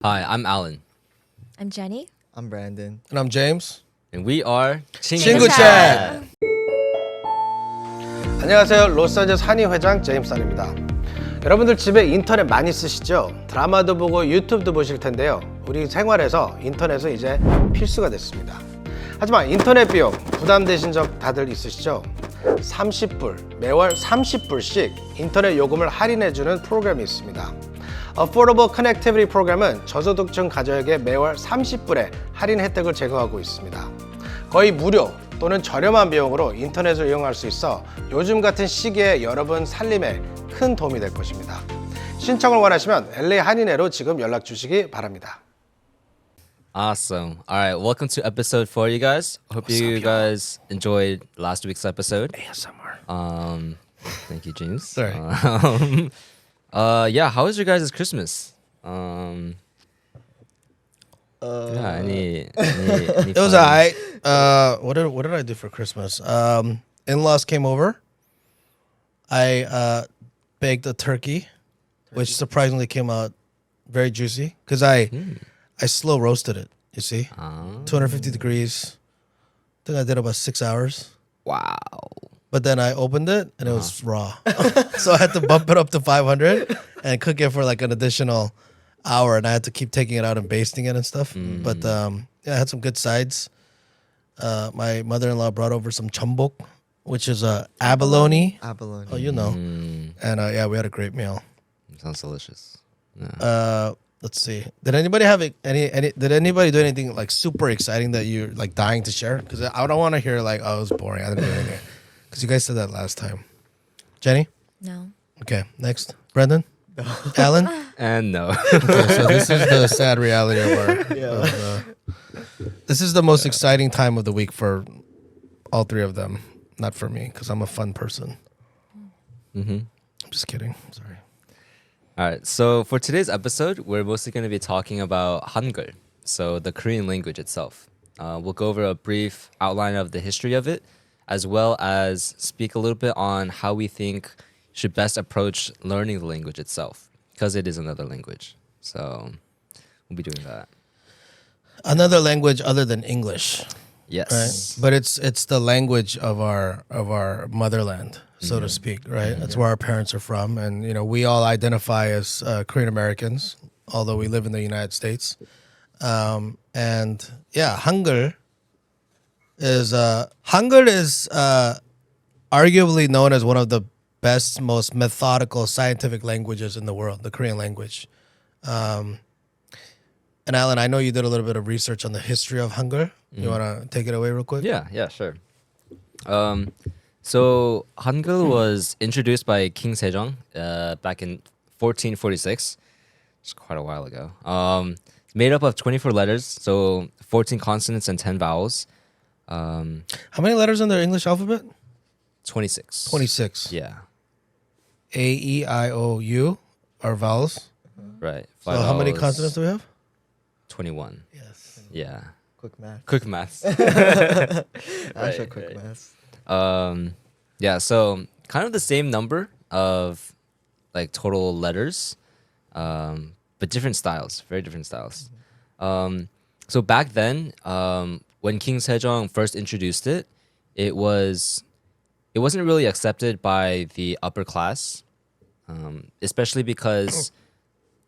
Hi, I'm Alan, I'm Jenny. I'm Brandon. And I'm James. and we are Chingoo chat. 안녕하세요. 로스앤젤레스 한인 회장 제임스입니다. 여러분들 집에 인터넷 많이 쓰시죠? 드라마도 보고 유튜브도 보실 텐데요. 우리 생활에서 인터넷은 이제 필수가 됐습니다. 하지만 인터넷 비용 부담되신 적 다들 있으시죠? 30불, 매월 30불씩 인터넷 요금을 할인해주는 프로그램이 있습니다. Affordable Connectivity 프로그램은 저소득층 가족에게 매월 30불의 할인 혜택을 제공하고 있습니다. 거의 무료 또는 저렴한 비용으로 인터넷을 이용할 수 있어 요즘 같은 시기에 여러분 살림에 큰 도움이 될 것입니다. 신청을 원하시면 LA하인회로 지금 연락 주시기 바랍니다. awesome. All right, welcome to episode 4, you guys. Hope you guys enjoyed last week's episode. ASMR. Thank you, James. Sorry. Yeah, how was your guys' Christmas? Yeah, any It was fun- alright. What did I do for Christmas? In-laws came over. I baked a turkey, which surprisingly came out very juicy because I slow roasted it. You see, 250 degrees. I think I did about 6 hours. Wow. But then I opened it and it was raw, so I had to bump it up to 500 and cook it for like an additional hour, and I had to keep taking it out and basting it and stuff. But yeah, I had some good sides. My mother-in-law brought over some chambok, which is abalone. Abalone. Oh, you know. And yeah, we had a great meal. Sounds delicious. Yeah. Let's see. Did anybody have any? Did anybody do anything like super exciting that you're like dying to share? Because I don't want to hear like, oh, it was boring. I didn't do anything. Because you guys said that last time. Jenny. No. Okay, next. Brendan? Alan? And no. Okay, so this is the sad reality of our... this is the most exciting time of the week for all three of them. Not for me, because I'm a fun person. I'm just kidding. Sorry. All right, so for today's episode, we're mostly going to be talking about Hangul, so the Korean language itself. We'll go over a brief outline of the history of it, as well as speak a little bit on how we think should best approach learning the language itself, because it is another language. So we'll be doing that. Another language other than English, Yes. right? But it's the language of our motherland, so to speak, right? That's where our parents are from, and you know we all identify as Korean Americans, although we live in the United States. And yeah, Hangul is arguably known as one of the best, most methodical scientific languages in the world, the Korean language. And Alan, I know you did a little bit of research on the history of Hangul. You want to take it away real quick? Yeah, sure. So Hangul was introduced by King Sejong back in 1446. It's quite a while ago. It's made up of 24 letters, so 14 consonants and 10 vowels. How many letters in the English alphabet? 26. 26. Yeah, A, E, I, O, U are vowels. right. So Five how many vowels, consonants do we have? 21. Yes. Yeah. Quick math. Quick maths. Actual quick math. Yeah, so kind of the same number of like total letters, but different styles, very different styles. So back then, when King Sejong first introduced it, it wasn't really accepted by the upper class, especially because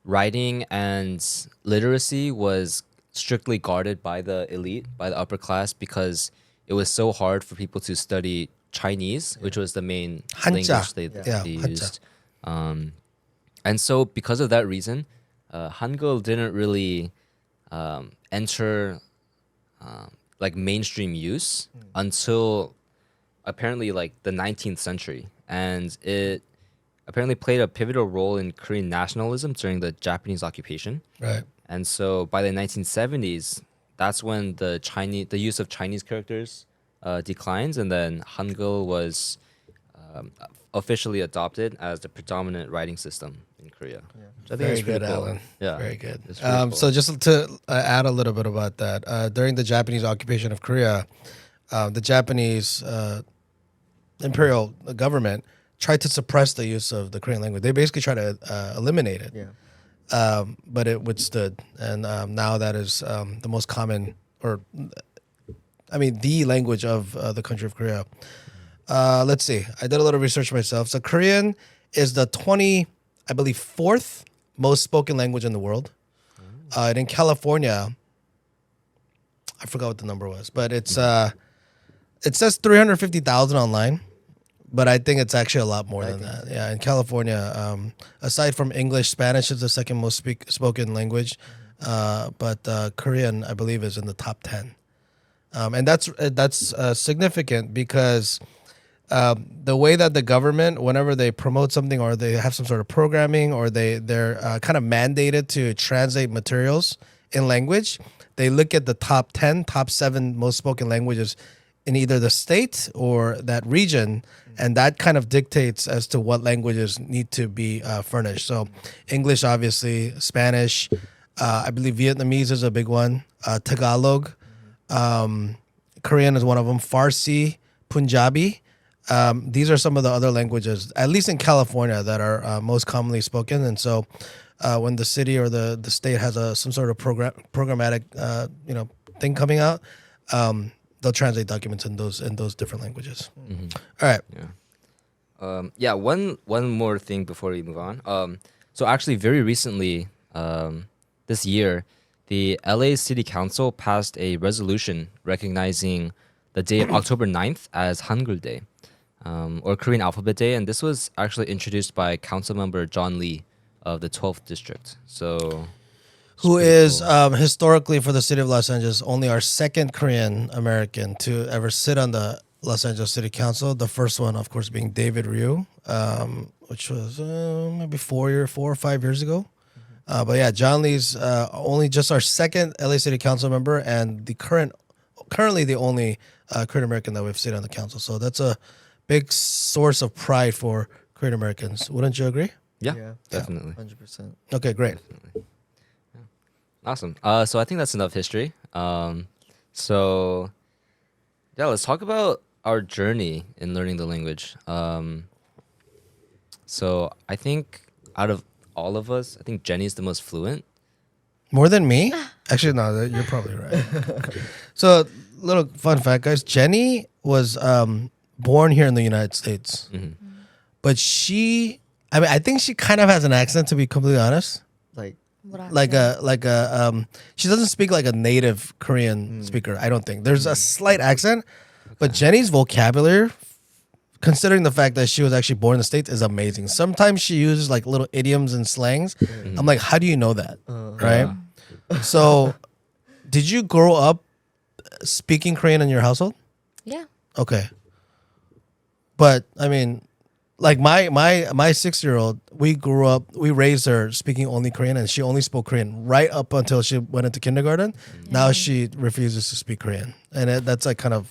writing and literacy was strictly guarded by the elite, by the upper class, because it was so hard for people to study Chinese, which was the main Hanja. language they Hanja. used. And so because of that reason, Hangul didn't really enter like mainstream use until apparently like the 19th century. And it apparently played a pivotal role in Korean nationalism during the Japanese occupation. Right. And so by the 1970s, that's when the use of Chinese characters declines, and then Hangul was officially adopted as the predominant writing system in Korea. Which I think Very is pretty good, cool. Alan. Yeah, Very good. it's pretty cool. So just to add a little bit about that, during the Japanese occupation of Korea, the Japanese imperial government tried to suppress the use of the Korean language. They basically tried to eliminate it. Yeah. but it withstood, and now that is the most common, or I mean, the language of the country of Korea. Let's see. I did a little research myself. So Korean is the 4th most spoken language in the world. And in California, I forgot what the number was, but it says 350,000 online, but I think it's actually a lot more than that. Yeah, in California, aside from English, Spanish is the second most spoken language, but Korean, I believe, is in the top 10. And that's significant because the way that the government, whenever they promote something or they have some sort of programming or they're kind of mandated to translate materials in language, they look at the top 10, top 7 most spoken languages in either the state or that region, and that kind of dictates as to what languages need to be furnished. So English, obviously, Spanish, I believe Vietnamese is a big one, Tagalog, Korean is one of them, Farsi, Punjabi. These are some of the other languages, at least in California, that are most commonly spoken. And so when the city or the state has some sort of programmatic thing coming out, they'll translate documents in those different languages. Mm-hmm. All right. Yeah. One more thing before we move on. So actually, very recently, this year, the LA City Council passed a resolution recognizing the day of October 9th as Hangul Day, or Korean Alphabet Day, and this was actually introduced by Councilmember John Lee of the 12th District. So, who is historically for the city of Los Angeles only our second Korean American to ever sit on the Los Angeles City Council. The first one, of course, being David Ryu, which was maybe 4 or 5 years ago. But yeah, John Lee's only just our second LA City Council member and currently the only Korean American that we've seen on the council. So that's a big source of pride for Korean Americans. Wouldn't you agree? Yeah, definitely. 100%. Okay, great. Definitely. Yeah. Awesome. So I think that's enough history. So yeah, let's talk about our journey in learning the language. So I think out of all of us, I think Jenny's the most fluent. More than me? Actually, no, you're probably right. So, little fun fact, guys. Jenny was born here in the United States. Mm-hmm. But I think she kind of has an accent, to be completely honest. Like She doesn't speak like a native Korean speaker, I don't think. There's a slight accent, but Jenny's vocabulary, considering the fact that she was actually born in the States, is amazing. Sometimes she uses like little idioms and slangs. Mm-hmm. I'm like, how do you know that? Right? So, did you grow up speaking Korean in your household? Yeah. Okay. But, I mean, like my 6-year-old, we raised her speaking only Korean, and she only spoke Korean right up until she went into kindergarten. Now she refuses to speak Korean. And that's like kind of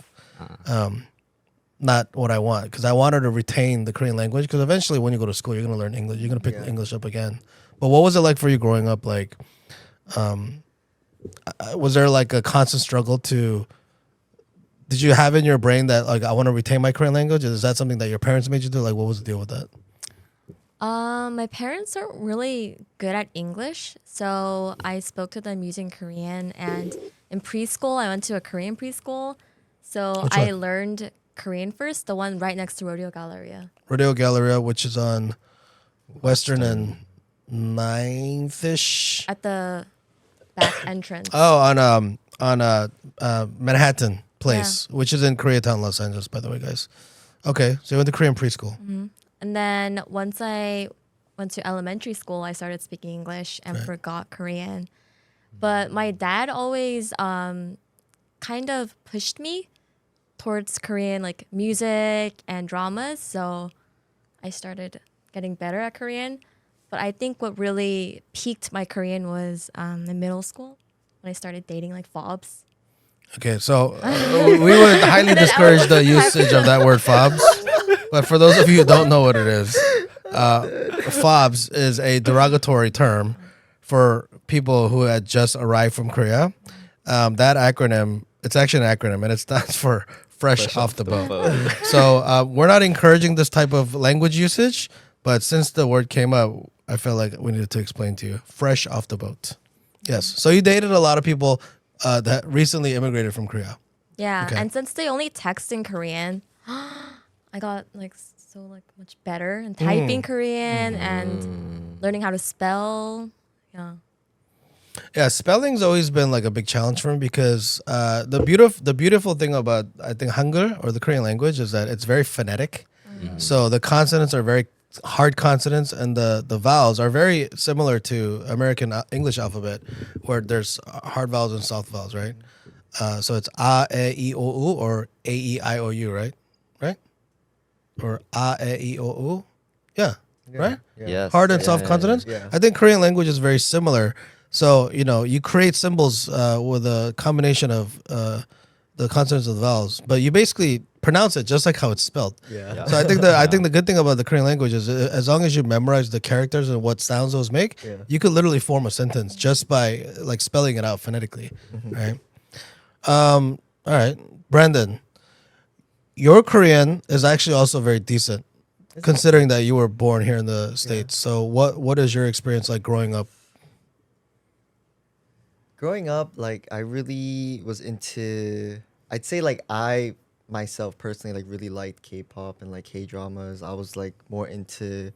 not what I want, because I want her to retain the Korean language, because eventually when you go to school, you're going to learn English. You're going to pick English up again. But what was it like for you growing up? Like, was there like a constant struggle to... Did you have in your brain that like I want to retain my Korean language? Is that something that your parents made you do? Like, what was the deal with that? My parents aren't really good at English, so I spoke to them using Korean. And in preschool, I went to a Korean preschool, so Which I one? learned Korean first, the one right next to Rodeo Galleria. Rodeo Galleria, which is on Western and 9th-ish. At the back entrance. Oh, on Manhattan Place, which is in Koreatown, Los Angeles, by the way, guys. Okay, so you went to Korean preschool. Mm-hmm. And then once I went to elementary school, I started speaking English and forgot Korean. But my dad always kind of pushed me towards Korean, like music and dramas. So I started getting better at Korean. But I think what really piqued my Korean was in middle school when I started dating like fobs. Okay, so we would highly discourage the usage of that word fobs. But for those of you who don't know what it is, fobs is a derogatory term for people who had just arrived from Korea. That acronym, it's actually an acronym, and it stands for fresh off the boat. So we're not encouraging this type of language usage, but since the word came up, I felt like we needed to explain to you. Fresh off the boat. Yes. So you dated a lot of people that recently immigrated from Korea. Yeah, Okay. and since they only text in Korean, I got like so like much better in typing Korean and learning how to spell. Yeah. Yeah, spelling's always been like a big challenge for me because the beautiful thing about I think Hangul or the Korean language is that it's very phonetic. So the consonants are very hard consonants and the vowels are very similar to American English alphabet where there's hard vowels and soft vowels, right? So it's a, e, i, o, u or a, e, i, o, u, right? Right? Or a, e, i, o, u. Yeah, right? Yes. Hard and soft consonants. yeah. I think Korean language is very similar. So you create symbols with a combination of the consonants and the vowels, but you basically pronounce it just like how it's spelled. Yeah. So I think the good thing about the Korean language is as long as you memorize the characters and what sounds those make, you could literally form a sentence just by like spelling it out phonetically, right? All right, Brandon, your Korean is actually also very decent, considering that you were born here in the States. So what is your experience like growing up? Growing up, like I really was into. I'd say like I myself personally like really liked K-pop and like K-dramas. I was like more into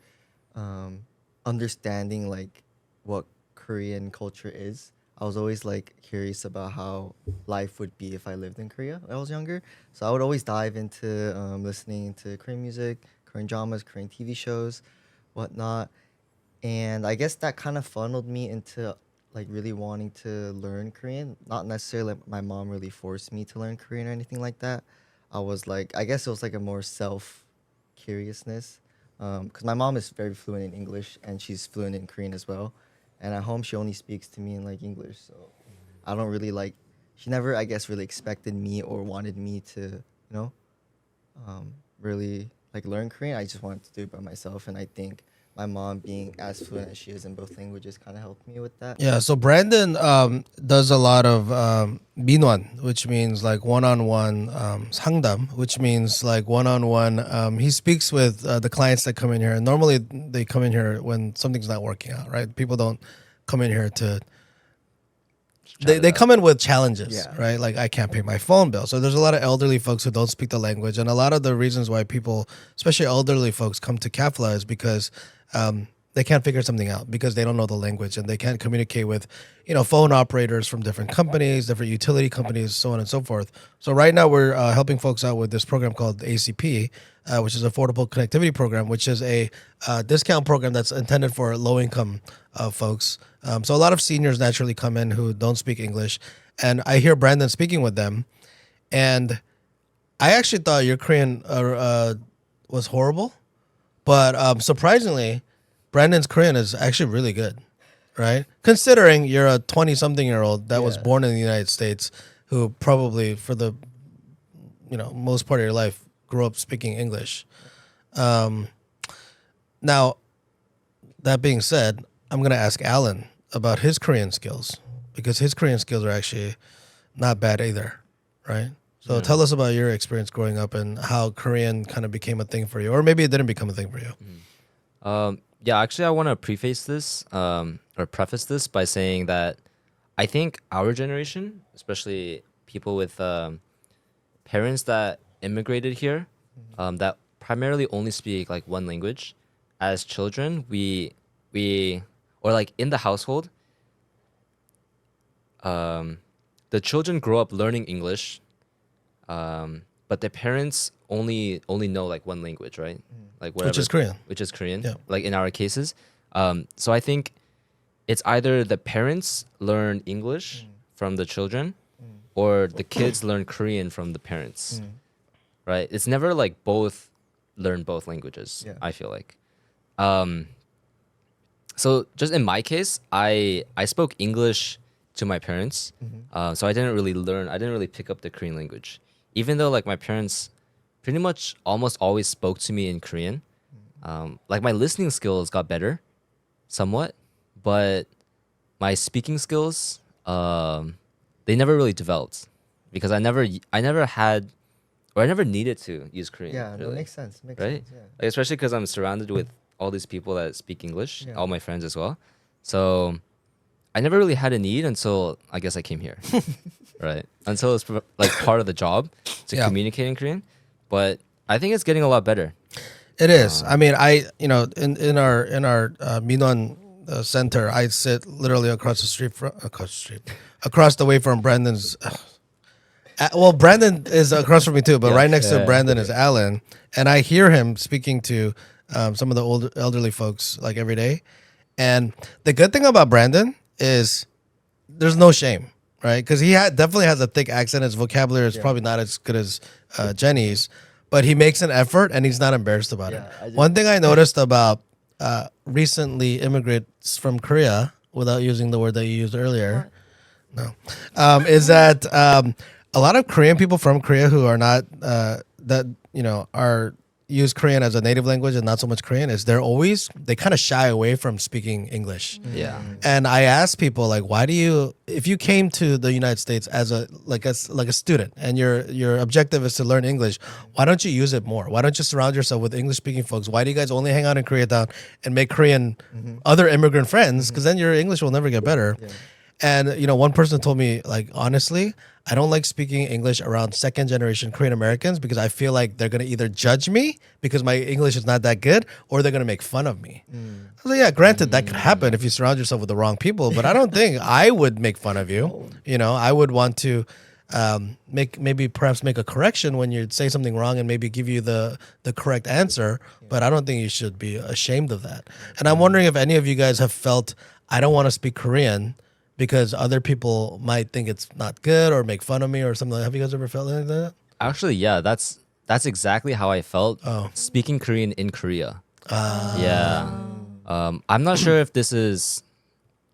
understanding like what Korean culture is. I was always like curious about how life would be if I lived in Korea when I was younger. So I would always dive into listening to Korean music, Korean dramas, Korean TV shows, whatnot. And I guess that kind of funneled me into like really wanting to learn Korean. Not necessarily like my mom really forced me to learn Korean or anything like that. I was like, I guess it was like a more self-curiousness. Because my mom is very fluent in English and she's fluent in Korean as well. And at home, she only speaks to me in like English. So I don't really like, she never, I guess, really expected me or wanted me to, really like learn Korean. I just wanted to do it by myself. And I think my mom being as fluent as she is in both languages kind of helped me with that. Yeah, so Brandon does a lot of 민원, which means like one-on-one 상담, which means like one-on-one. He speaks with the clients that come in here. And normally they come in here when something's not working out, right? People don't come in here to... They come in with challenges, right? Like I can't pay my phone bill. So there's a lot of elderly folks who don't speak the language. And a lot of the reasons why people, especially elderly folks, come to KAFLA is because they can't figure something out because they don't know the language and they can't communicate with, phone operators from different companies, different utility companies, so on and so forth. So right now we're helping folks out with this program called ACP, which is Affordable Connectivity Program, which is a discount program that's intended for low-income folks. So a lot of seniors naturally come in who don't speak English, and I hear Brandon speaking with them, and I actually thought your Korean was horrible. But surprisingly, Brandon's Korean is actually really good, right? Considering you're a 20-something-year-old that was born in the United States who probably for the most part of your life grew up speaking English. Now, that being said, I'm going to ask Alan about his Korean skills because his Korean skills are actually not bad either, right? So tell us about your experience growing up and how Korean kind of became a thing for you, or maybe it didn't become a thing for you. Yeah, actually, I want to preface this or preface this by saying that I think our generation, especially people with parents that immigrated here, that primarily only speak like one language, as children, we or like in the household, the children grow up learning English. But their parents only know like one language, right? Like whatever, which is Korean. Yeah. Like in our cases, so I think it's either the parents learn English from the children, or the kids learn Korean from the parents, right? It's never like both learn both languages. Yeah. I feel like. So just in my case, I spoke English to my parents, so I didn't really pick up the Korean language. Even though like my parents pretty much almost always spoke to me in Korean, like my listening skills got better somewhat, but my speaking skills, they never really developed because I never had, or I never needed to use Korean. Yeah, really. that makes sense. Makes Right? sense, yeah. Like, especially because I'm surrounded with all these people that speak English, all my friends as well. So I never really had a need until I guess I came here, right? Until it's like part of the job to communicate in Korean. But I think it's getting a lot better. It is. I mean, in our Minwon center, I sit literally across the way from Brandon's. Well, Brandon is across from me too, but right next to Brandon is Alan, and I hear him speaking to some of the elderly folks like every day. And the good thing about Brandon is there's no shame, right? Because he definitely has a thick accent. His vocabulary is probably not as good as Jenny's, but he makes an effort and he's not embarrassed about it. One thing I noticed about recently immigrants from Korea, without using the word that you used earlier, is that a lot of Korean people from Korea who are not are use Korean as a native language and not so much Korean is they kind of shy away from speaking English. Yeah. And I ask people like, why do you, if you came to the United States as a student and your objective is to learn English, why don't you use it more? Why don't you surround yourself with English speaking folks? Why do you guys only hang out in Koreatown and make Korean other immigrant friends? Because then your English will never get better. Yeah. And one person told me, like, honestly, I don't like speaking English around second generation Korean Americans because I feel like they're gonna either judge me because my English is not that good, or they're gonna make fun of me. I was like, yeah, granted that could happen if you surround yourself with the wrong people, but I don't think I would make fun of you. I would want to perhaps make a correction when you say something wrong and maybe give you the correct answer, but I don't think you should be ashamed of that. And I'm wondering if any of you guys have felt, I don't want to speak Korean because other people might think it's not good or make fun of me or something. Have you guys ever felt like that? Actually, yeah, that's exactly how I felt speaking Korean in Korea. Yeah. I'm not sure if this is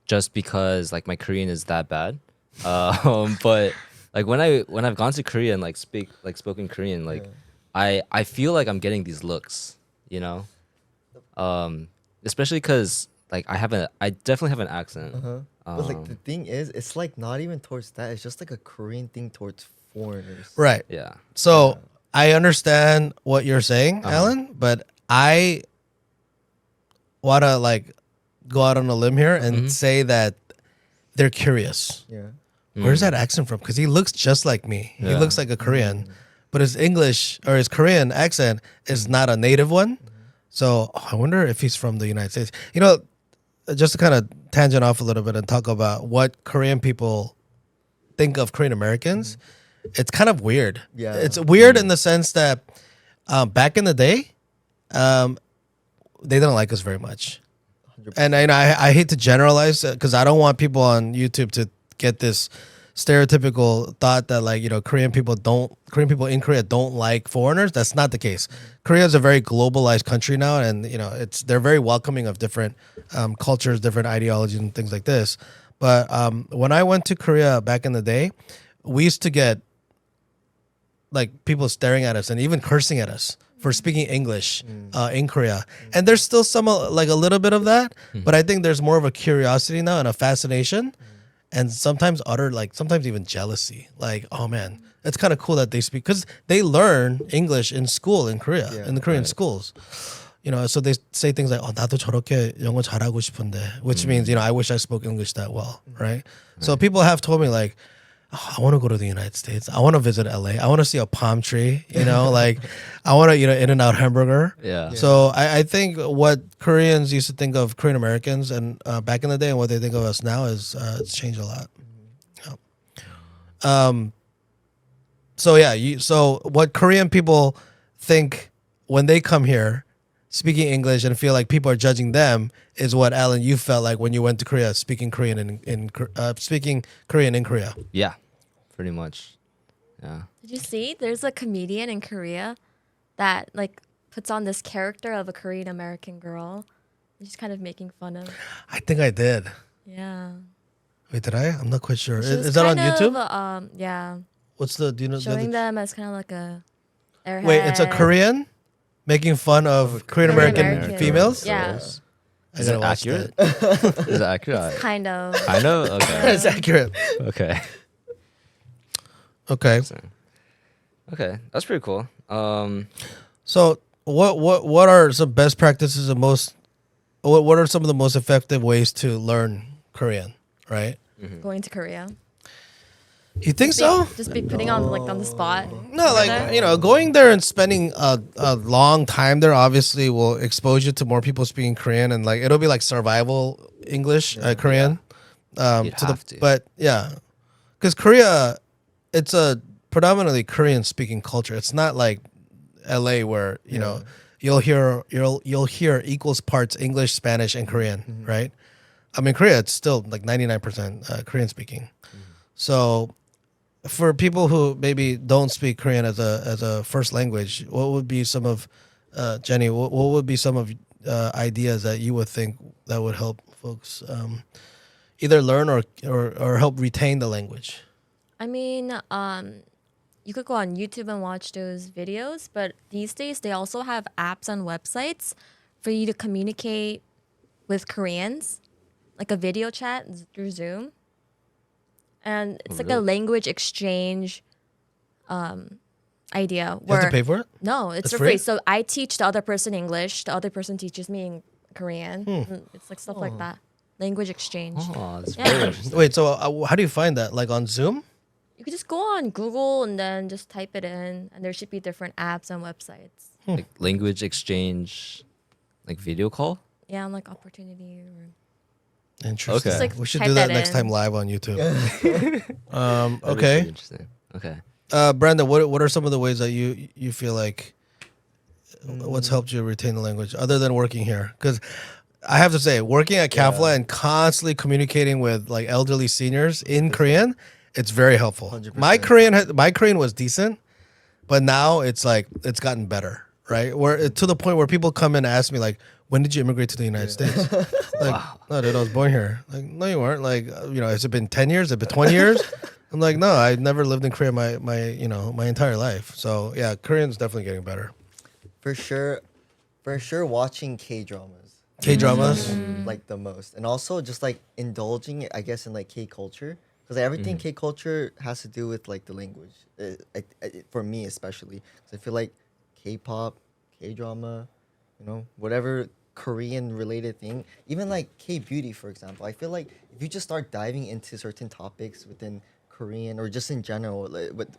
just because like my Korean is that bad, but like when I've gone to Korea and spoken Korean, like I feel like I'm getting these looks, especially because like I definitely have an accent. But like the thing is, it's like not even towards that. It's just like a Korean thing towards foreigners. Right. Yeah. So I understand what you're saying, Alan, but I want to like go out on a limb here and say that they're curious. Yeah. Where's that accent from? Because he looks just like me. He looks like a Korean, but his English or his Korean accent is not a native one. So I wonder if he's from the United States. Just to kind of tangent off a little bit and talk about what Korean people think of Korean Americans, it's kind of weird. Yeah. It's weird in the sense that back in the day, they didn't like us very much. 100%. And I hate to generalize because I don't want people on YouTube to get this stereotypical thought that like Korean people in Korea don't like foreigners. That's not the case. Korea is a very globalized country now, and they're very welcoming of different cultures, different ideologies, and things like this. But when I went to Korea back in the day, we used to get like people staring at us and even cursing at us for speaking English in Korea. And there's still some like a little bit of that, but I think there's more of a curiosity now and a fascination. And sometimes sometimes even jealousy. Like, oh man, it's kind of cool that they speak, because they learn English in school in Korea, in the Korean schools. So they say things like, "Oh, 나도 저렇게 영어 잘하고 싶은데," which means, I wish I spoke English that well, right? So people have told me like, oh, I want to go to the United States. I want to visit LA. I want to see a palm tree, like I want to, In-N-Out hamburger. Yeah. So I think what Koreans used to think of Korean Americans and back in the day and what they think of us now is it's changed a lot. Yeah. So what Korean people think when they come here speaking English and feel like people are judging them is what, Alan, you felt like when you went to Korea speaking Korean speaking Korean in Korea. Yeah, pretty much. Yeah. Did you see? There's a comedian in Korea that like puts on this character of a Korean American girl. Just kind of making fun of. I think I did. Yeah. Wait, did I? I'm not quite sure. She Is was that on kind YouTube? of, yeah. What's the? Do you know? Showing them as kind of like a airhead. Wait, it's a Korean making fun of Korean American females? Yeah. Is it accurate? Is it accurate? Kind of. Kind of? Okay. It's accurate. Okay. Okay. Okay. That's pretty cool. So what are some best practices and what are some of the most effective ways to learn Korean, right? Going to Korea. You think so? Just be putting on like on the spot. No, like there? going there and spending a long time there obviously will expose you to more people speaking Korean, and like it'll be like survival English, Korean. You'd have to. But yeah, because Korea, it's a predominantly Korean speaking culture. It's not like LA where you know you'll hear equals parts English, Spanish, and Korean, right? I mean, Korea, it's still like 99% Korean speaking. So for people who maybe don't speak Korean as a first language, what would be some of Jenny? What would be some of ideas that you would think that would help folks either learn or help retain the language? I mean, you could go on YouTube and watch those videos, but these days they also have apps and websites for you to communicate with Koreans, like a video chat through Zoom. And it's like a language exchange idea. You have to pay for it? No, it's It's for free. free? So I teach the other person English, the other person teaches me in Korean. And it's like stuff like that. Language exchange. Oh, that's Yeah. very interesting. Wait, so how do you find that? Like on Zoom? You could just go on Google and then just type it in, and there should be different apps and websites. Like language exchange, like video call. Yeah, and like opportunity. Or... Interesting. Okay. Just, like, We should type do that that next in. time live on YouTube. That is Okay. really interesting. Okay. Brandon, what are some of the ways that you feel like what's helped you retain the language other than working here? Because I have to say, working at KAFLA and constantly communicating with like elderly seniors in Korean, it's very helpful. 100%. My Korean was decent, but now it's like it's gotten better, right? Where to the point where people come in and ask me like, when did you immigrate to the United States? Like, no, dude, I was born here. Like, no, you weren't. Like, has it been 10 years? Has it been 20 years? I'm like, no, I never lived in Korea my entire life. So yeah, Korean's definitely getting better. For sure, watching K-dramas. K-dramas. Like the most, and also just like indulging, I guess, in like K-culture, because everything K-culture has to do with like the language. For me especially, because I feel like K-pop, K-drama, whatever Korean related thing, even like K-beauty, for example. I feel like if you just start diving into certain topics within Korean or just in general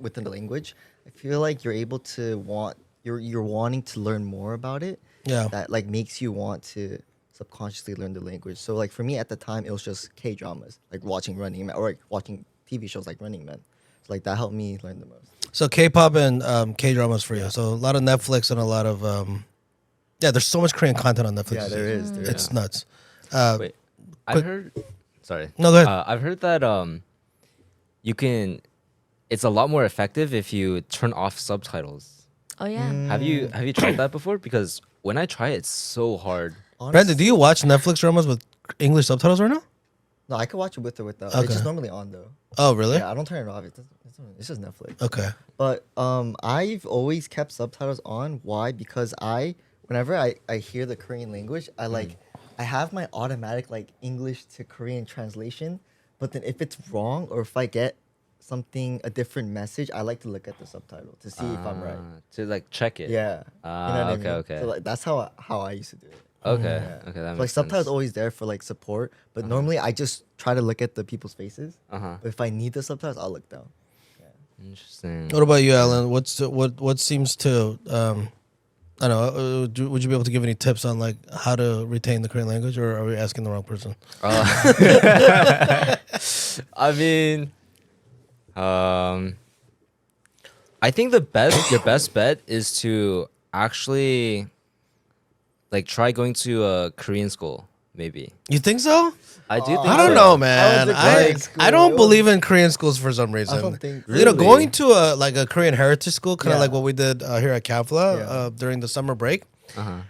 within the language, I feel like you're able to you're wanting to learn more about it. Yeah. That like makes you want to subconsciously learn the language. So like for me at the time, it was just K-dramas, like watching Running Man or like watching TV shows like Running Man. So like that helped me learn the most. So K-pop and K-dramas for you. So a lot of Netflix and a lot of there's so much Korean content on Netflix. Yeah, there is. It's nuts. Wait, I've heard. Sorry. No, go ahead. I've heard that you can. It's a lot more effective if you turn off subtitles. Oh yeah. Have you tried that before? Because when I try it, it's so hard. Brandon, do you watch Netflix dramas with English subtitles right now? No, I could watch it with or without. Okay. It's just normally on though. Oh, really? Yeah, I don't turn it off. It's just Netflix. Okay. But I've always kept subtitles on. Why? Because whenever I hear the Korean language, I have my automatic like English to Korean translation. But then if it's wrong or if I get a different message, I like to look at the subtitle to see if I'm right. To like check it. Yeah. Okay, I mean? okay. So like that's how I used to do it. Okay. Yeah. Okay. That So, like makes subtitles sense. always there for like support, but normally I just try to look at the people's faces. Uh-huh. But if I need the subtitles, I'll look down. Interesting. What about you, Alan? What seems to I don't know. Would you be able to give any tips on like how to retain the Korean language, or are we asking the wrong person? I mean, I think your best bet is to actually like try going to a Korean school, maybe. You think so? I do think I don't so. know, man. I was in Korean I don't school. believe in Korean schools for some reason. I don't think Really? Going to a Korean heritage school, kind of Yeah. like what we did here at KAFLA Yeah. during the summer break. Uh-huh.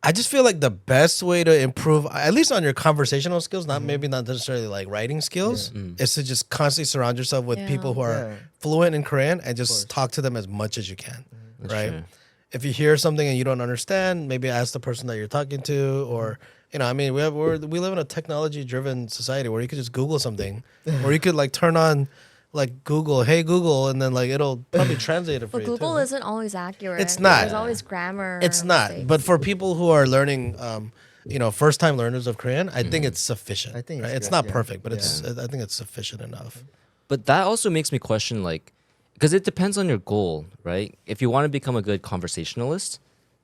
I just feel like the best way to improve, at least on your conversational skills, maybe not necessarily like writing skills, is to just constantly surround yourself with Yeah. people who are Yeah. fluent in Korean and just talk to them as much as you can, right? true. If you hear something and you don't understand, maybe ask the person that you're talking to, or I mean, we live in a technology-driven society where you could just Google something, or you could like turn on like Google, hey Google, and then like it'll probably translate it for But you. Google too. isn't always accurate. It's not. There's always grammar. It's not. mistakes. But for people who are learning, first time learners of Korean, I think it's sufficient. I think it's right? It's good, not yeah. perfect, but Yeah. I think it's sufficient enough. But that also makes me question, like, because it depends on your goal, right? If you want to become a good conversationalist,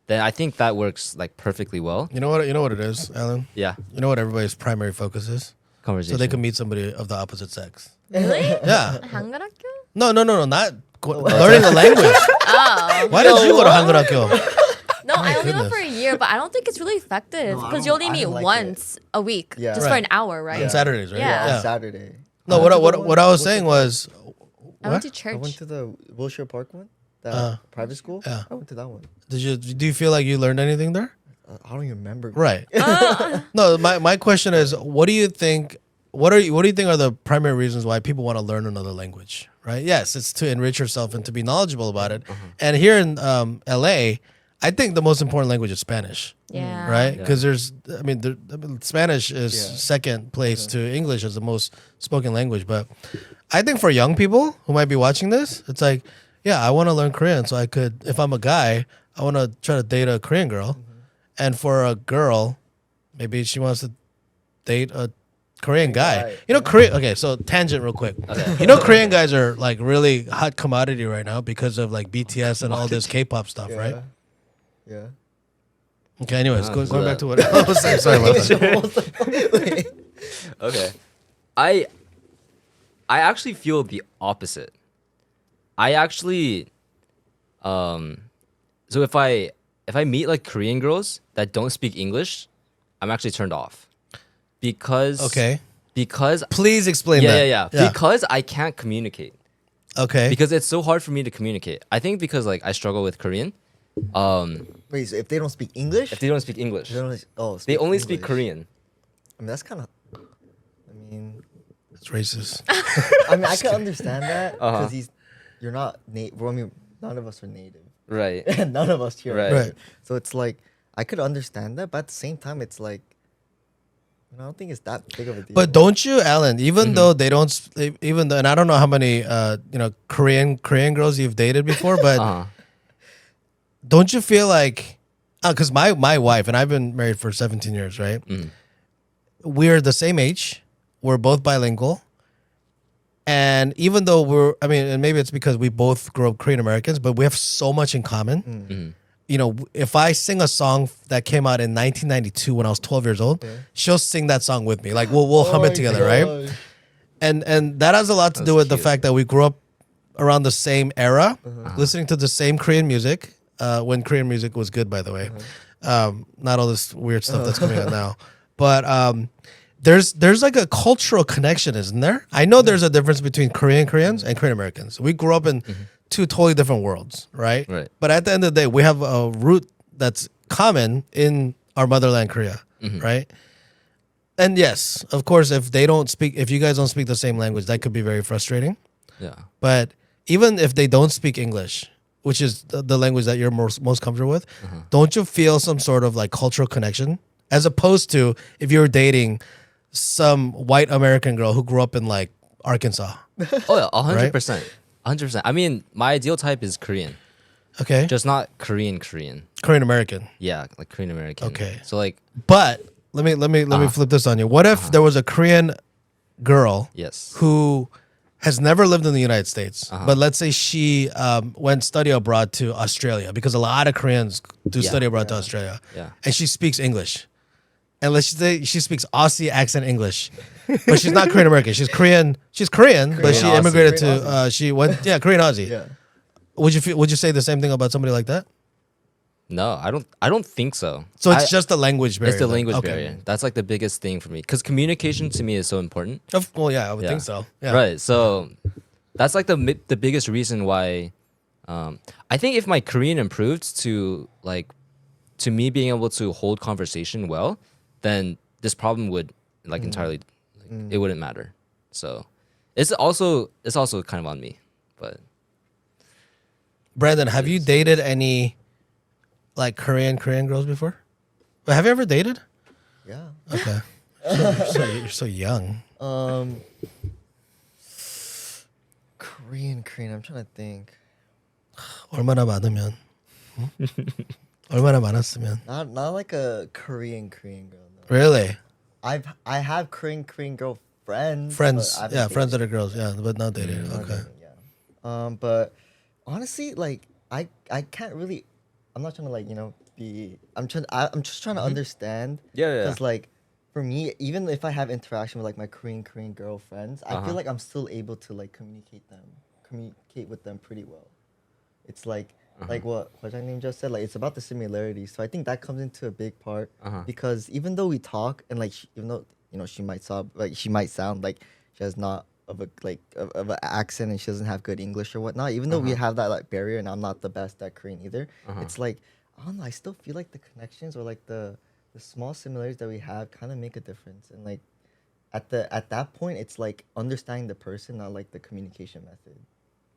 then I think that works like perfectly well. You know what? You know what it is, Alan. Yeah, You know what everybody's primary focus is, conversation. so they can meet somebody of the opposite sex. Really? Yeah. 한글학교? No, not learning a language. Oh. Why did you go to Hangul? No, I only goodness. went for a year, but I don't think it's really effective No, I because you don't- only I meet don't like once a week, Yeah. just for Right. an hour, right? On Saturdays, right? Yeah. On Saturday. No, what I was saying was, I went to I church. went to the Wilshire Park one, that private school. yeah. I went to that one. do you feel like you learned anything there? I don't even remember. Right. No, my question is, what do you think? What do you think are the primary reasons why people want to learn another language? Right. Yes, it's to enrich yourself and to be knowledgeable about it. And here in LA, I think the most important language is Spanish. Yeah. Right. Because Spanish is Yeah. second place to English as the most spoken language. But I think for young people who might be watching this, it's like, yeah, I want to learn Korean so I could, if I'm a guy, I want to try to date a Korean girl. And for a girl, maybe she wants to date a Korean guy. Right. You know, Korean. Okay, so tangent real quick. You know, Korean guys are like really hot commodity right now because of like BTS and all this K-pop stuff, right? Yeah. Okay. Anyways, going so back to what I was saying. Sorry about that. Okay. I actually feel the opposite. I actually so if I meet like Korean girls that don't speak English, I'm actually turned off. Because Okay. because Please explain yeah, that. yeah, yeah. Because I can't communicate. Okay. Because it's so hard for me to communicate. I think because like I struggle with Korean. Wait, so if they don't speak English, If they don't speak English, they only speak English. Korean. I mean, that's kind of. I mean, It's racist. I can understand that because you're not native. Well, I mean, none of us are native, Right. and none of us here. Right. Right. So it's like I could understand that, but at the same time, it's like I don't think it's that big of a deal. But don't you, Alan? Even though they don't, even though, and I don't know how many Korean girls you've dated before, but don't you feel like, because my wife and I've been married for 17 years, right? We're the same age. We're both bilingual. And even though and maybe it's because we both grew up Korean Americans, but we have so much in common. You know, if I sing a song that came out in 1992 when I was 12 years old, she'll sing that song with me. Like we'll hum it together, right? And that has a lot to do with the fact that we grew up around the same era, listening to the same Korean music, when Korean music was good, by the way. Not all this weird stuff that's coming out now. But there's like a cultural connection, isn't there? I know there's a difference between Koreans and Korean Americans. We grew up in two totally different worlds, right? Right. But at the end of the day, we have a root that's common in our motherland, Korea, right? And yes, of course, if you guys don't speak the same language, that could be very frustrating. Yeah. But even if they don't speak English, which is the language that you're most comfortable with, don't you feel some sort of like cultural connection? As opposed to if you're dating some white American girl who grew up in like Arkansas. Oh yeah, 100%. 100%. I mean, my ideal type is Korean, Okay. just not Korean. Korean American. Yeah, like Korean American. Okay. So like, But let me flip this on you. What if there was a Korean girl yes. who has never lived in the United States, but let's say she went study abroad to Australia, because a lot of Koreans do study abroad to Australia, Yeah. and she speaks English. And let's say she speaks Aussie accent English, but she's not Korean American. She's Korean, but she Aussie. immigrated Korean to she went Korean Aussie. yeah. Would you say the same thing about somebody like that? No, I don't think so. So it's just the language barrier. It's the then. language Okay. barrier. That's like the biggest thing for me, because communication to me is so important. Well, yeah, I would think so. Yeah. Right. So that's like the biggest reason why. I think if my Korean improved to me being able to hold conversation well, then this problem would like entirely it wouldn't matter. So it's also kind of on me. But Brandon, have you dated any like Korean girls before? But have you ever dated? Yeah. Okay. You're so young. Korean. I'm trying to think. 얼마나 많으면? 응? 얼마나 많았으면? Not like a Korean girl. No. Really? I have Korean girl friends. Friends, but I haven't yeah, dated friends that them. are girls, yeah, but not dating. Not Okay. dating, yeah. But honestly, like I can't really. I'm not trying to like be. I'm just trying to understand. Yeah. Because like, for me, even if I have interaction with like my Korean girlfriends, I feel like I'm still able to like communicate with them pretty well. It's like what Hwajangnim just said. Like it's about the similarities. So I think that comes into a big part because even though we talk and like even though she might sound like she has not of an accent and she doesn't have good English or whatnot. Even though we have that like barrier and I'm not the best at Korean either, it's like I don't know. I still feel like the connections or like the small similarities that we have kind of make a difference. And like at that point, it's like understanding the person, not like the communication method.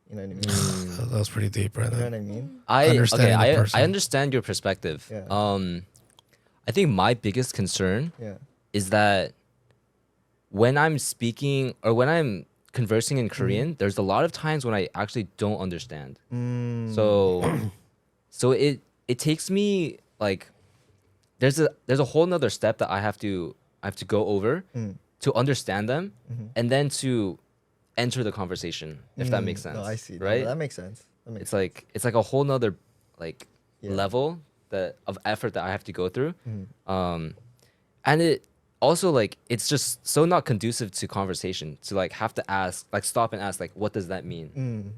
You know what I mean? That was pretty deep, right? You know what I mean? Understanding the person. I understand your perspective. Yeah. I think my biggest concern is that when I'm speaking or when I'm conversing in Korean, there's a lot of times when I actually don't understand. So it takes me like there's a whole nother step that I have to go over to understand them and then to enter the conversation, if that makes sense. No, I see. Right? No, that makes sense. It's like a whole nother like level of effort that I have to go through. And it also like it's just so not conducive to conversation to like have to ask, like stop and ask like what does that mean?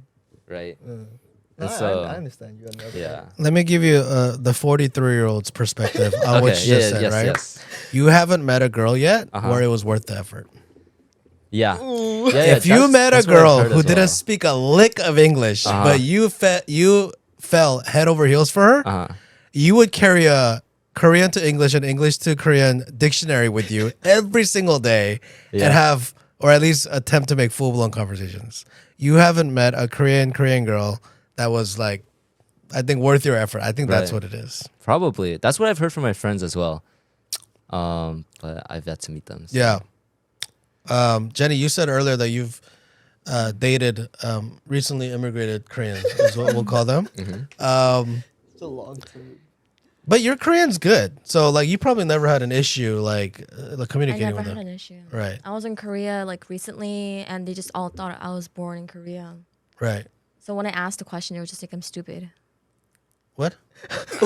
Right? No, And so I understand you on that. yeah. Let me give you the 43-year-old's perspective on what you just said, right? Yes. You haven't met a girl yet where it was worth the effort. Yeah. If you met a girl who didn't speak a lick of English, but you fell head over heels for her, you would carry a Korean to English and English to Korean dictionary with you every single day and have, or at least attempt to make full-blown conversations. You haven't met a Korean girl that was like, I think worth your effort. I think that's what it is. Probably. That's what I've heard from my friends as well. But I've yet to meet them. So. Yeah. Jenny, you said earlier that you've dated recently immigrated Koreans, is what we'll call them. It's a long term. But your Korean's good. So like you probably never had an issue like I communicating never with had them. an issue. Right. I was in Korea like recently, and they just all thought I was born in Korea. Right. So when I asked the question, they were just like, "I'm stupid." What?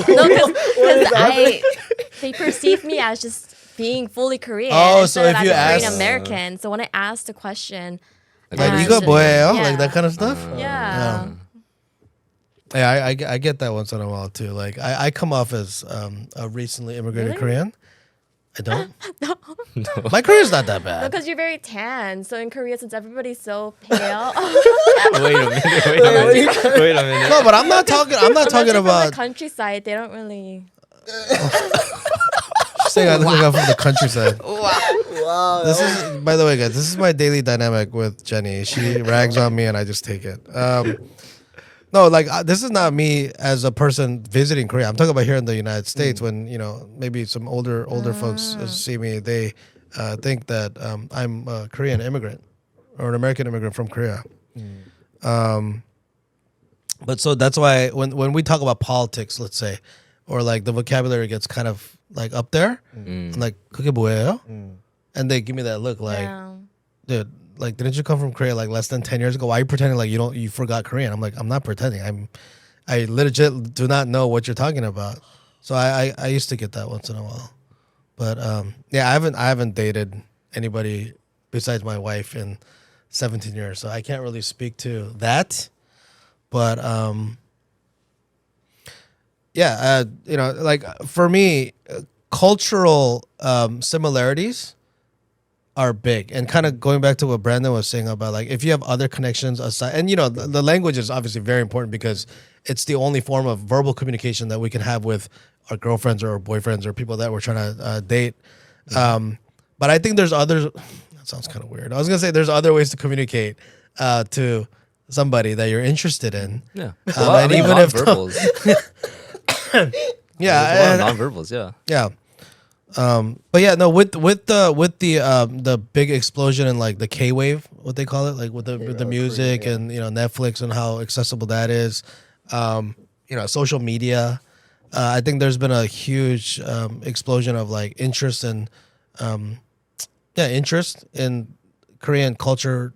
No, because they perceive me as just being fully Korean. Oh, so instead of if you as a ask- Korean American, so when I asked the question, Like and- 이거 뭐예요? Yeah. Like that kind of stuff? Yeah. Yeah, I get that once in a while too. Like I come off as a recently immigrated Really? Korean. I don't. No. My Korean's not that bad. Because you're very tan. So in Korea, since everybody's so pale, Wait a minute. No, but I'm not talking unless you're from about the countryside, they don't really. saying I look like I'm from the countryside. Wow. This is, by the way, guys, this is my daily dynamic with Jenny. She rags on me and I just take it. No, like this is not me as a person visiting Korea. I'm talking about here in the United States when, maybe some older folks see me, they think that I'm a Korean immigrant or an American immigrant from Korea. But so that's why when we talk about politics, let's say, or like the vocabulary gets kind of like up there, I'm like, 그게 뭐예요? And they give me that look like, Yeah. dude, like, didn't you come from Korea like less than 10 years ago? Why are you pretending like you forgot Korean? I'm like, I'm not pretending. I legit do not know what you're talking about. So I used to get that once in a while. But yeah, I haven't dated anybody besides my wife in 17 years. So I can't really speak to that. But yeah, like for me, cultural similarities are big, and kind of going back to what Brandon was saying about like if you have other connections aside, and the language is obviously very important because it's the only form of verbal communication that we can have with our girlfriends or our boyfriends or people that we're trying to date. But I think there's others. That sounds kind of weird. I was gonna say there's other ways to communicate to somebody that you're interested in. Yeah. And even if non-verbals. yeah, There's a lot and- of non-verbals, yeah. yeah. But yeah, no, with the big explosion in like the K wave, what they call it, like with the music and Netflix and how accessible that is, social media. I think there's been a huge explosion of like interest in Korean culture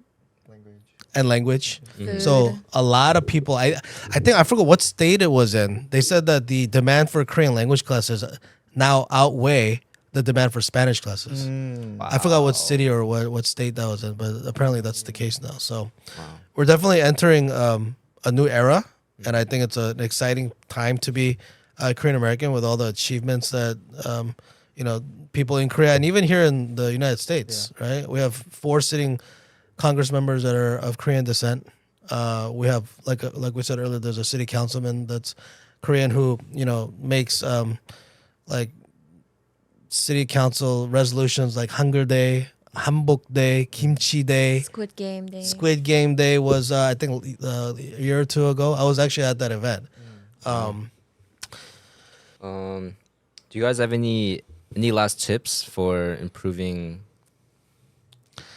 and language. So a lot of people, I think I forgot what state it was in. They said that the demand for Korean language classes now outweigh the demand for Spanish classes. I forgot what city or what state that was in, but apparently that's the case now. So we're definitely entering a new era, and I think it's an exciting time to be Korean American with all the achievements that people in Korea and even here in the United States. Right, we have 4 sitting Congress members that are of Korean descent. We have like we said earlier, there's a city councilman that's Korean who makes like city council resolutions like Hangul Day, Hanbok Day, Kimchi Day. Squid Game Day. Squid Game Day was I think a year or 2 ago. I was actually at that event. Do you guys have any last tips for improving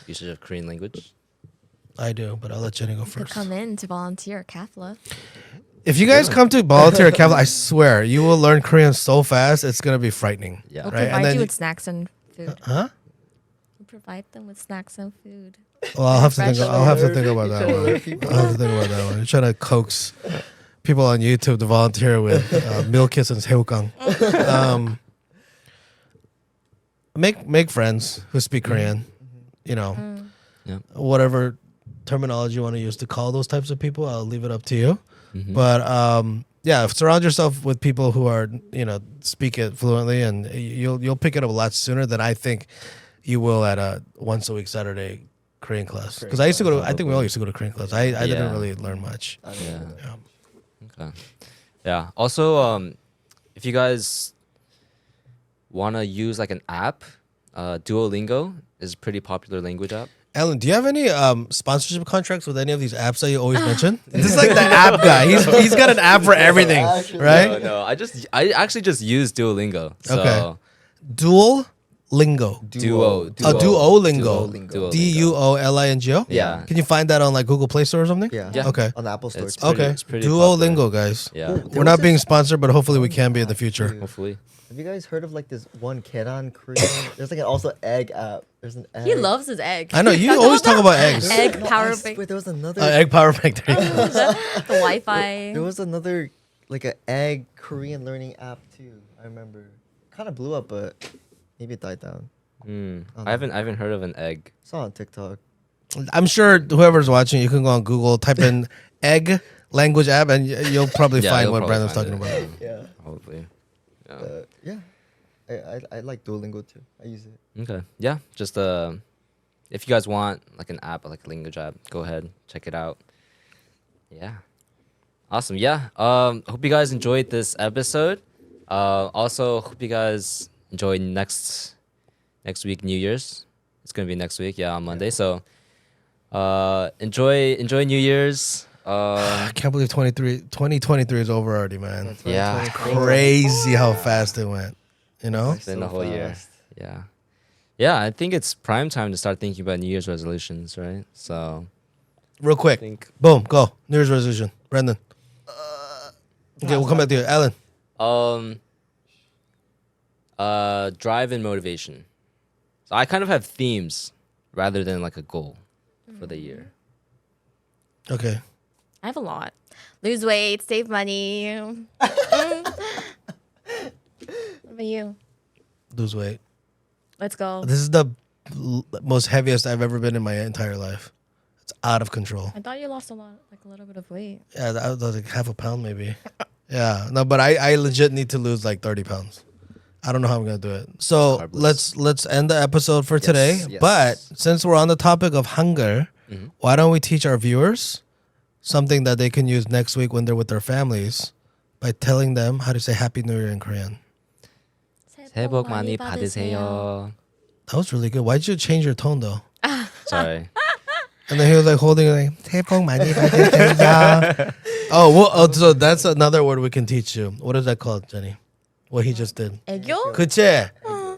usage of Korean language? I do, but I'll let Jenny go You could first. come in to volunteer at KAFLA. If you guys come to volunteer at KAFLA, I swear you will learn Korean so fast. It's gonna be frightening. Yeah. We'll Right, and provide then you you- with snacks and food. Huh? We'll provide them with snacks and food. Well, I'll have to think. Fresh. I'll have to think about that one. I'll have to think about that one. You're trying to coax people on YouTube to volunteer with meal kits and 새우깡. Make friends who speak Korean. Yeah. Whatever terminology you want to use to call those types of people, I'll leave it up to you. But surround yourself with people who are speak it fluently, and you'll pick it up a lot sooner than I think you will at a once a week Saturday Korean class. Because I used to go to, I think we all used to go to Korean class. I didn't really learn much. Yeah. Okay. Yeah. Also, if you guys want to use like an app, Duolingo is a pretty popular language app. Alan, do you have any sponsorship contracts with any of these apps that you always mention? This is like the app guy. He's got an app for everything, right? No, I actually just use Duolingo. So Okay. Duolingo. Duolingo. Duolingo. Duolingo. Duolingo. Yeah. Can you find that on like Google Play Store or something? Yeah. Yeah. Okay. On the Apple Store. It's too. pretty- Okay. it's pretty Duolingo, guys. Yeah. We're not being sponsored, but hopefully we can be in the future. Hopefully. Have you guys heard of like this one Keran Korean? There's like also egg app. There's an egg. He loves his egg. I know you always talk about eggs. Egg No, power I bank. swear there was another. Egg power bank. There you go. The Wi-Fi. There was another like an egg Korean learning app too. I remember. Kind of blew up, but maybe it died down. I haven't heard of an egg. Saw it on TikTok. I'm sure whoever's watching, you can go on Google, type in egg language app, and you'll probably Yeah, find you'll what probably Brandon's find talking it. about. Yeah. Probably. Yeah. Yeah. I like Duolingo too. I use it. Okay. Yeah. Just if you guys want like an app, like a language app, go ahead, check it out. Yeah. Awesome. Yeah. Hope you guys enjoyed this episode. Also hope you guys enjoy next week, New Year's. It's gonna be next week, on Monday. So enjoy New Year's. I can't believe 2023 is over already, man. Yeah. Crazy how fast it went. You know? It's been a whole year. Yeah. Yeah, I think it's prime time to start thinking about New Year's resolutions, right? So Real quick. think Boom, go. New Year's resolution. Brandon. Okay, we'll come back to you. Alan. drive and motivation. So I kind of have themes rather than like a goal for the year. Okay. I have a lot. Lose weight, save money. What about you? Lose weight. Let's go. This is the most heaviest I've ever been in my entire life. It's out of control. I thought you lost a little bit of weight. Yeah, that was like half a pound maybe. Yeah, no, but I legit need to lose like 30 pounds. I don't know how I'm gonna do it. So Carbless. let's end the episode for today. yes. But since we're on the topic of Hangul, why don't we teach our viewers something that they can use next week when they're with their families by telling them how to say Happy New Year in Korean. 새해 복 많이 받으세요. That was really good. Why'd you change your tone though? Sorry. And then he was like holding it like 새해 복 많이 받으세요. So that's another word we can teach you. What is that called, Jenny? What he just did. 애교? 그치?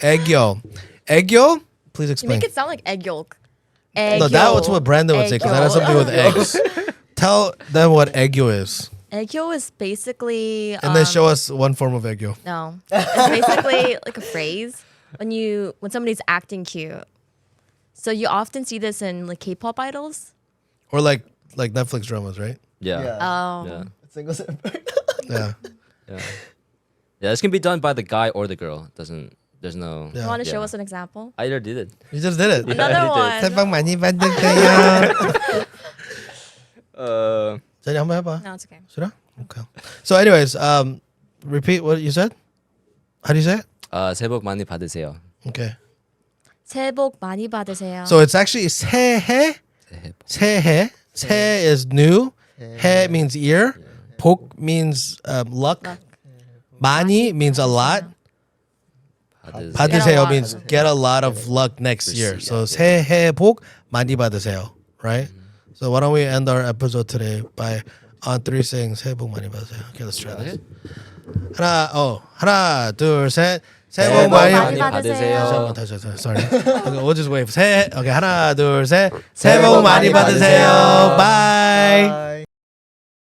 egg yolk. Egg yolk? Please You explain. make it sound like egg yolk. Egg No, that was what Brandon would say Egg because that has something to do with yolk. eggs. Tell them what egg yolk is. Egg yolk is basically And then show us one form of egg yolk. no. It's basically like a phrase when somebody's acting cute. So you often see this in like K-pop idols. Or like Netflix dramas, right? Yeah. Oh. Yeah. Singles. Yeah. Yeah. Yeah. This can be done by the guy or the girl. There's no. Yeah. You want to show Yeah. us an example? I already did it. You just did it. Another I one. 새해 복 많이 받으세요. 자리 한번 해봐. No, it's okay. Should I? Okay. So anyways, repeat what you said. How do you say it? 새해 복 많이 받으세요. Okay. 새해 복 많이 받으세요. So it's actually 새해. 새해. 새 is new. 해 means ear. 복 means luck. Luck. 많이 means a lot. 받으세요. 받으세요 lot. means get a lot of luck next year. So 새해 복 많이 받으세요, right? So why don't we end our episode today by on three saying 새해 복 많이 받으세요. Okay, let's try this. 하나, 둘, 셋. 새해 복 많이 많이 잠깐만 받으세요. 다시. Sorry. Okay, we'll just wait. 하나, 둘, 셋. 새해 복 많이 받으세요. Bye.